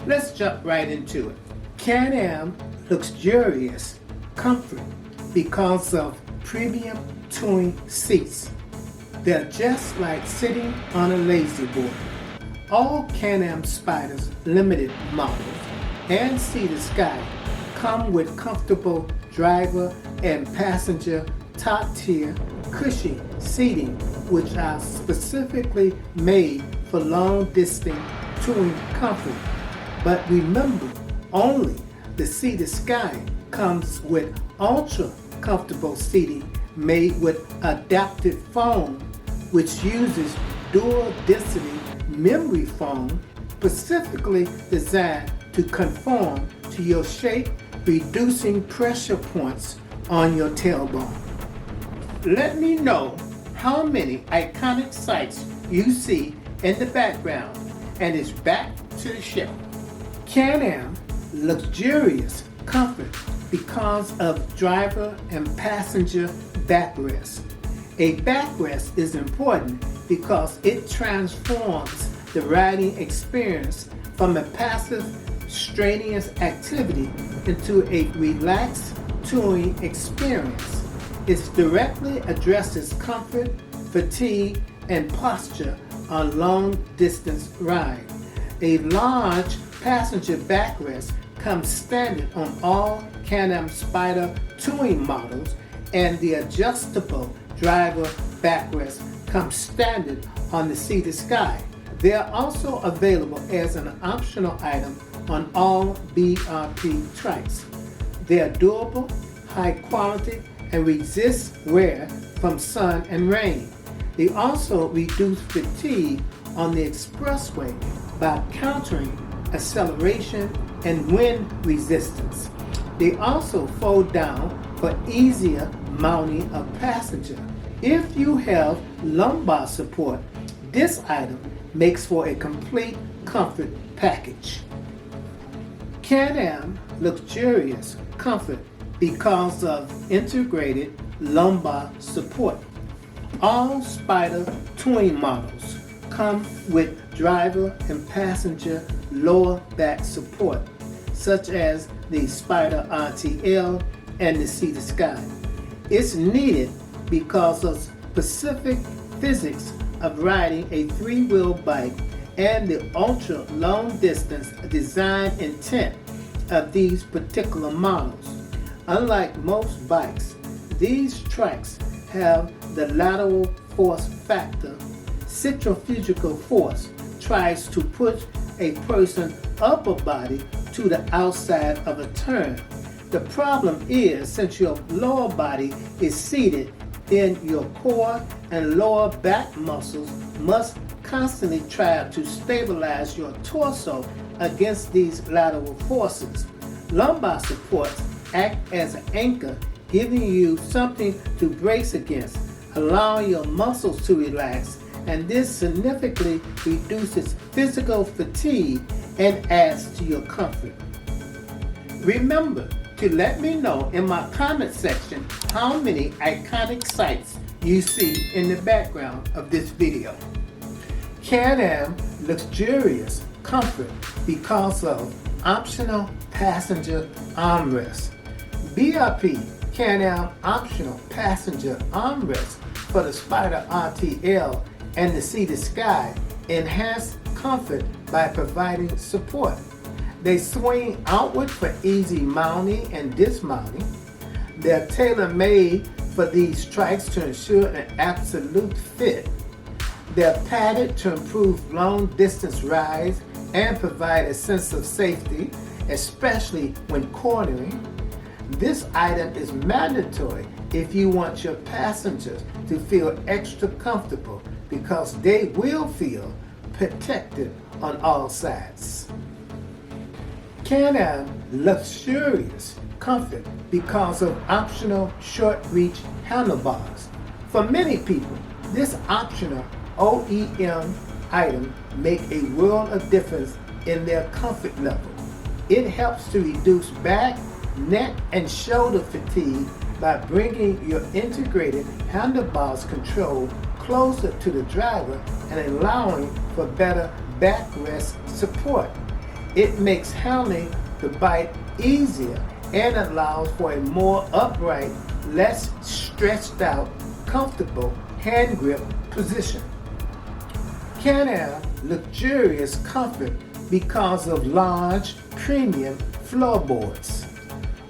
Let's jump right into it. Can-Am luxurious comfort because of premium touring seats. They're just like sitting on a lazy board. All Can-Am Spyders limited models and Sea to Sky come with comfortable driver and passenger top-tier cushy seating, which are specifically made for long-distance touring comfort. But remember, only the Sea to Sky comes with ultra comfortable seating made with adaptive foam, which uses dual density memory foam specifically designed to conform to your shape, reducing pressure points on your tailbone. Let me know how many iconic sights you see in the background, and it's back to the show. Can-Am luxurious comfort because of driver and passenger backrest. A backrest is important because it transforms the riding experience from a passive, strenuous activity into a relaxed touring experience. It directly addresses comfort, fatigue, and posture on long-distance rides. A large passenger backrest comes standard on all Can-Am Spyder touring models, and the adjustable driver backrest comes standard on the Sea to Sky. They are also available as an optional item on all BRP Trikes. They are durable, high quality, and resist wear from sun and rain. They also reduce fatigue on the expressway by countering acceleration and wind resistance. They also fold down for easier mounting of passenger. If you have lumbar support, this item makes for a complete comfort package. Can-Am luxurious comfort because of integrated lumbar support. All Spyder touring models come with driver and passenger lower back support, such as the Spyder RTL and the Sea to Sky. It's needed because of specific physics of riding a three-wheel bike and the ultra long distance design intent of these particular models. Unlike most bikes, these trikes have the lateral force factor. Centrifugal force tries to push a person's upper body to the outside of a turn. The problem is, since your lower body is seated, then your core and lower back muscles must constantly try to stabilize your torso against these lateral forces. Lumbar supports act as an anchor, giving you something to brace against, allowing your muscles to relax, and this significantly reduces physical fatigue and adds to your comfort. Remember to let me know in my comment section how many iconic sights you see in the background of this video. Can-Am luxurious comfort because of optional passenger armrest. BRP Can-Am optional passenger armrest for the Spyder RTL and the Sea to Sky enhance comfort by providing support. They swing outward for easy mounting and dismounting. They're tailor-made for these trikes to ensure an absolute fit. They're padded to improve long-distance rides and provide a sense of safety, especially when cornering. This item is mandatory if you want your passengers to feel extra comfortable because they will feel protected on all sides. Can-Am luxurious comfort because of optional short-reach handlebars. For many people, this optional OEM item make a world of difference in their comfort level. It helps to reduce back, neck, and shoulder fatigue by bringing your integrated handlebars control closer to the driver and allowing for better backrest support. It makes handling the bike easier and allows for a more upright, less stretched out, comfortable hand grip position. Can-Am luxurious comfort because of large, premium floorboards.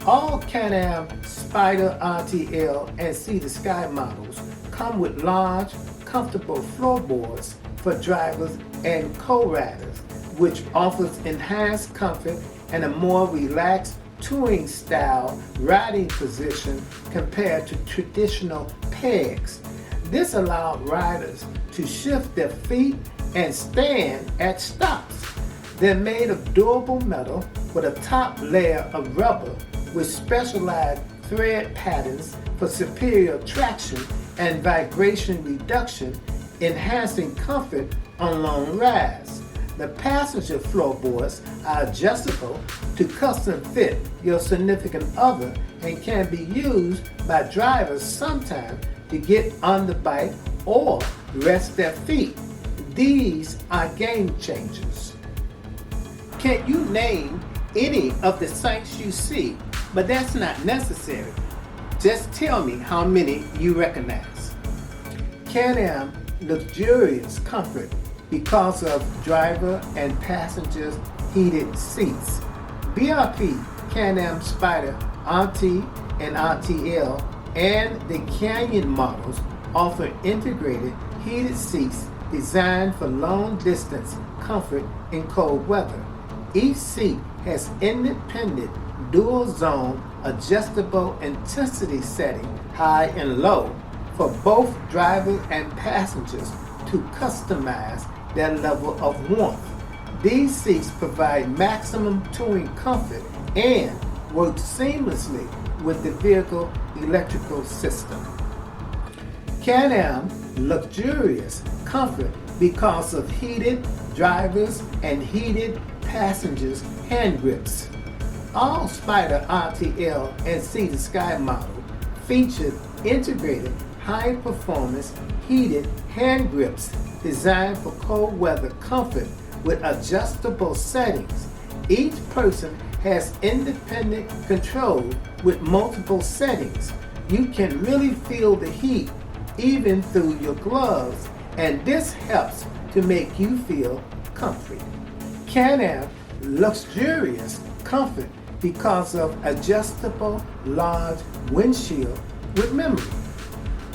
All Can-Am Spyder RTL and See the Sky models come with large, comfortable floorboards for drivers and co-riders, which offers enhanced comfort and a more relaxed touring style riding position compared to traditional pegs. This allowed riders to shift their feet and stand at stops. They're made of durable metal with a top layer of rubber with specialized thread patterns for superior traction and vibration reduction, enhancing comfort on long rides. The passenger floorboards are adjustable to custom fit your significant other and can be used by drivers sometimes to get on the bike or rest their feet. These are game changers. Can you name any of the sights you see? But that's not necessary. Just tell me how many you recognize. Can-Am luxurious comfort because of driver and passengers heated seats. BRP Can-Am Spyder RT and RTL and the Canyon models offer integrated heated seats designed for long distance comfort in cold weather. Each seat has independent dual zone adjustable intensity setting, high and low, for both drivers and passengers to customize their level of warmth. These seats provide maximum touring comfort and work seamlessly with the vehicle electrical system. Can-Am luxurious comfort because of heated drivers and heated passengers hand grips. All Spyder RTL and See the Sky model featured integrated high-performance heated hand grips designed for cold weather comfort with adjustable settings. Each person has independent control with multiple settings. You can really feel the heat even through your gloves, and this helps to make you feel comfy. Can-Am luxurious comfort because of adjustable large windshield with memory.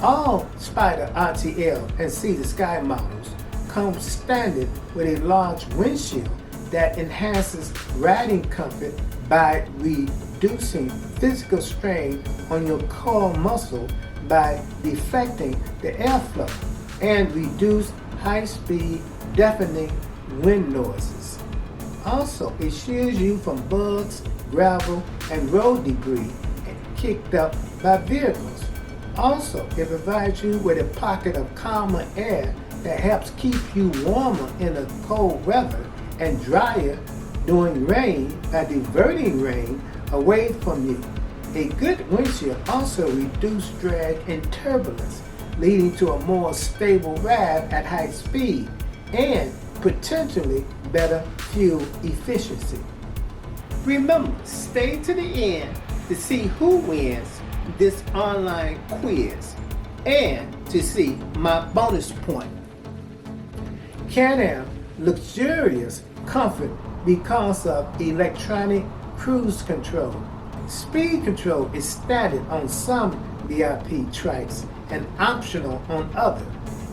All Spyder RTL and See the Sky models come standard with a large windshield that enhances riding comfort by reducing physical strain on your core muscle by deflecting the airflow and reduce high-speed deafening wind noises. Also, it shields you from bugs, gravel, and road debris kicked up by vehicles. Also, it provides you with a pocket of calmer air that helps keep you warmer in the cold weather and drier during rain by diverting rain away from you. A good windshield also reduces drag and turbulence, leading to a more stable ride at high speed and potentially better fuel efficiency. Remember, stay to the end to see who wins this online quiz and to see my bonus point. Can-Am luxurious comfort because of electronic cruise control. Speed control is standard on some BRP trikes and optional on others.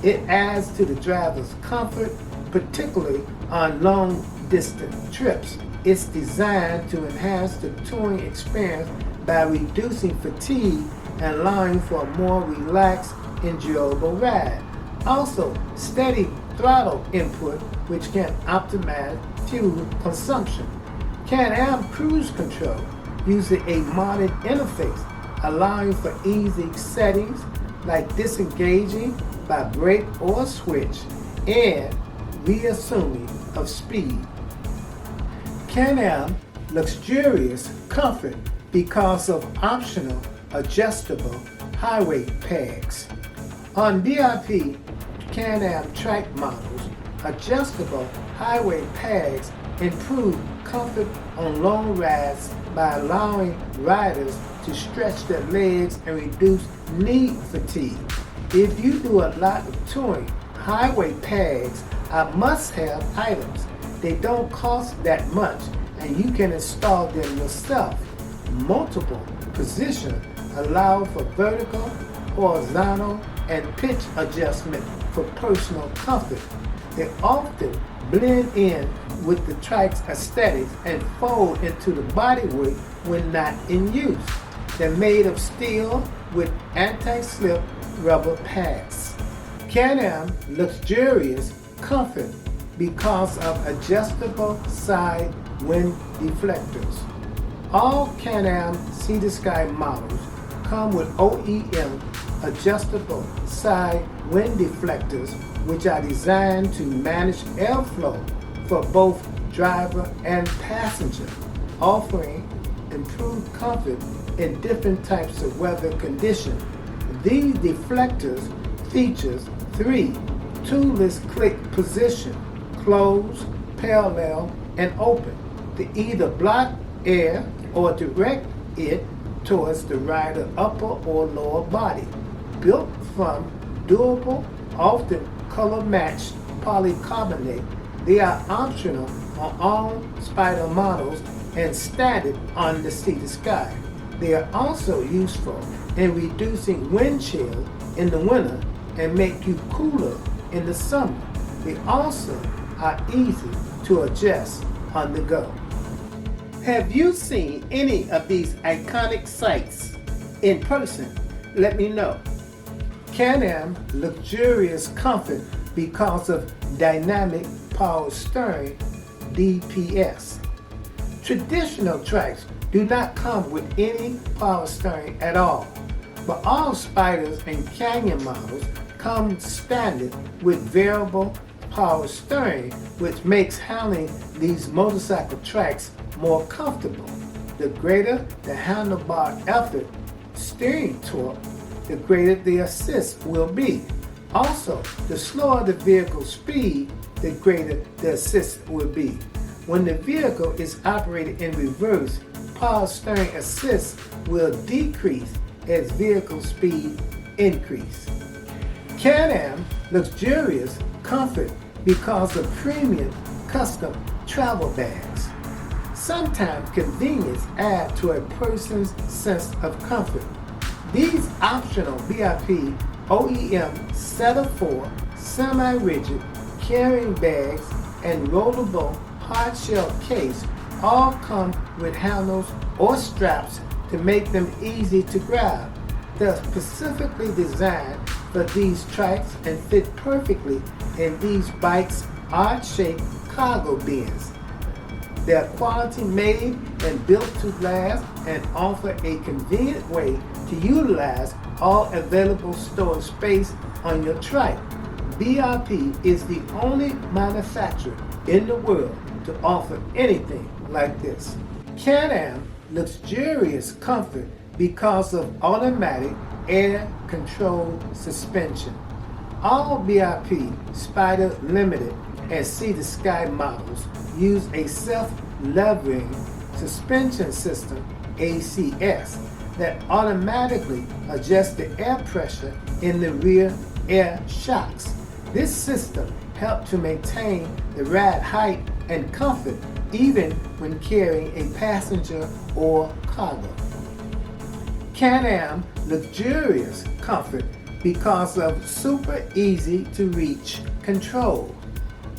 It adds to the driver's comfort, particularly on long distance trips. It's designed to enhance the touring experience by reducing fatigue and allowing for a more relaxed, enjoyable ride. Also, steady throttle input, which can optimize fuel consumption. Can-Am Cruise Control uses a modern interface, allowing for easy settings like disengaging by brake or switch and reassuming of speed. Can-Am luxurious comfort because of optional adjustable highway pegs. On BRP Can-Am trike models, adjustable highway pegs improve comfort on long rides by allowing riders to stretch their legs and reduce knee fatigue. If you do a lot of touring, highway pads are must-have items. They don't cost that much and you can install them yourself. Multiple positions allow for vertical, horizontal, and pitch adjustment for personal comfort. They often blend in with the trike's aesthetics and fold into the bodywork when not in use. They're made of steel with anti-slip rubber pads. Can-Am luxurious comfort because of adjustable side wind deflectors. All Can-Am Sea to Sky models come with OEM adjustable side wind deflectors, which are designed to manage airflow for both driver and passenger, offering improved comfort in different types of weather conditions. These deflectors features 3 toolless click position, close, parallel, and open, to either block air or direct it towards the rider upper or lower body. Built from durable, often color-matched polycarbonate, they are optional on all Spyder models and standard on the Sea to Sky. They are also useful in reducing wind chill in the winter and make you cooler in the summer. They also are easy to adjust on the go. Have you seen any of these iconic sights in person? Let me know. Can-Am luxurious comfort because of dynamic power steering, DPS. Traditional trikes do not come with any power steering at all, but all Spyders and Can-Am models come standard with variable power steering, which makes handling these motorcycle trikes more comfortable. The greater the handlebar effort steering torque, the greater the assist will be. Also, the slower the vehicle speed, the greater the assist will be. When the vehicle is operated in reverse, power steering assist will decrease as vehicle speed increase. Can-Am luxurious comfort because of premium custom travel bags. Sometimes convenience adds to a person's sense of comfort. These optional BRP OEM set of 4 semi-rigid carrying bags and rollable hard shell case all come with handles or straps to make them easy to grab. They're specifically designed for these trikes and fit perfectly in these bikes' odd-shaped cargo bins. They're quality made and built to last and offer a convenient way to utilize all available storage space on your trike. BRP is the only manufacturer in the world to offer anything like this. Can-Am luxurious comfort because of automatic air-controlled suspension. All BRP Spyder Limited and Sea to Sky models use a self-leveling suspension system, ACS, that automatically adjusts the air pressure in the rear air shocks. This system helps to maintain the ride height and comfort even when carrying a passenger or cargo. Can-Am luxurious comfort because of super easy to reach control.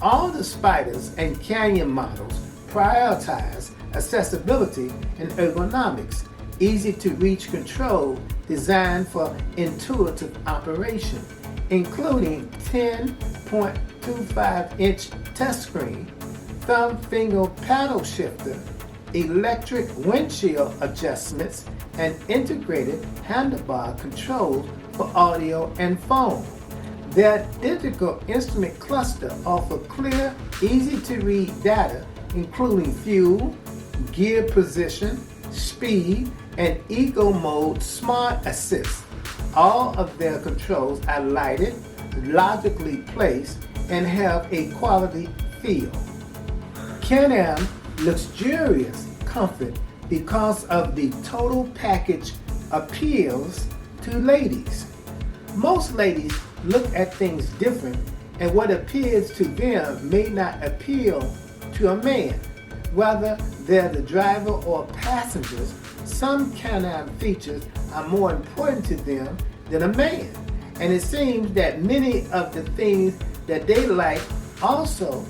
All the Spyders and Can-Am models prioritize accessibility and ergonomics, easy to reach control designed for intuitive operation, including 10.25-inch touchscreen, thumb finger paddle shifter, electric windshield adjustments, and integrated handlebar controls for audio and phone. Their digital instrument cluster offers clear, easy-to-read data, including fuel, gear position, speed, and Eco Mode Smart Assist. All of their controls are lighted, logically placed, and have a quality feel. Can-Am luxurious comfort because of the total package appeals to ladies. Most ladies look at things different, and what appears to them may not appeal to a man. Whether they're the driver or passengers, some Can-Am features are more important to them than a man. And it seems that many of the things that they like also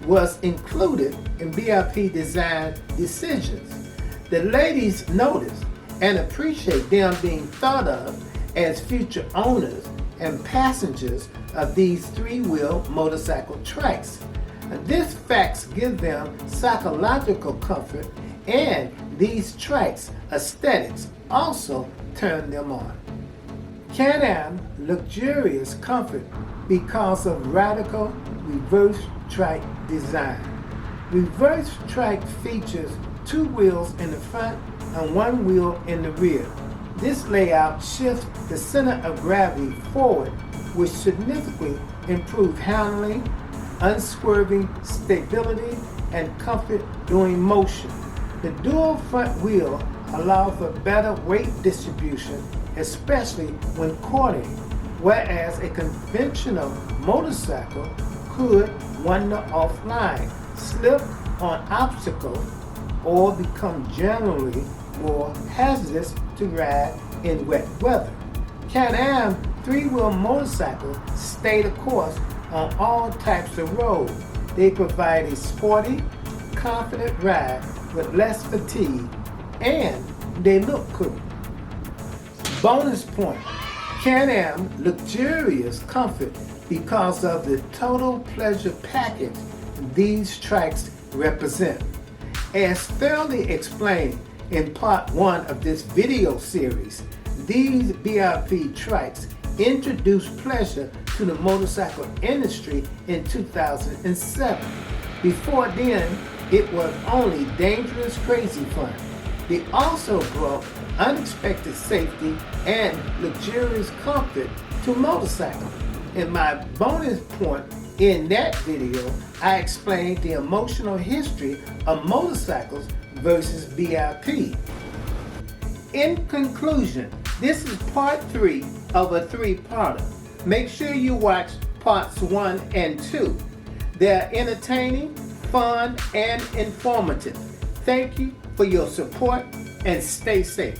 was included in BRP design decisions. The ladies notice and appreciate them being thought of as future owners and passengers of these three-wheel motorcycle trikes. And this facts give them psychological comfort, and these trikes aesthetics also turn them on. Can-Am luxurious comfort because of radical reverse-trike design. Reverse-trike features two wheels in the front and one wheel in the rear. This layout shifts the center of gravity forward, which significantly improves handling, unswerving stability, and comfort during motion. The dual front wheel allows for better weight distribution, especially when cording, whereas a conventional motorcycle could wander offline, slip on obstacles, or become generally more hazardous to ride in wet weather. Can-Am three-wheel motorcycles stay the course on all types of roads. They provide a sporty, confident ride with less fatigue, and they look cool. Bonus point, Can-Am luxurious comfort because of the total pleasure package these trikes represent. As thoroughly explained in part 1 of this video series, these BRP trikes introduced pleasure to the motorcycle industry in 2007. Before then, it was only dangerous crazy fun. They also brought unexpected safety and luxurious comfort to motorcycles. In my bonus point in that video, I explained the emotional history of motorcycles versus BRP. In conclusion, this is part 3 of a 3-parter. Make sure you watch parts 1 and 2. They're entertaining, fun, and informative. Thank you for your support, and stay safe.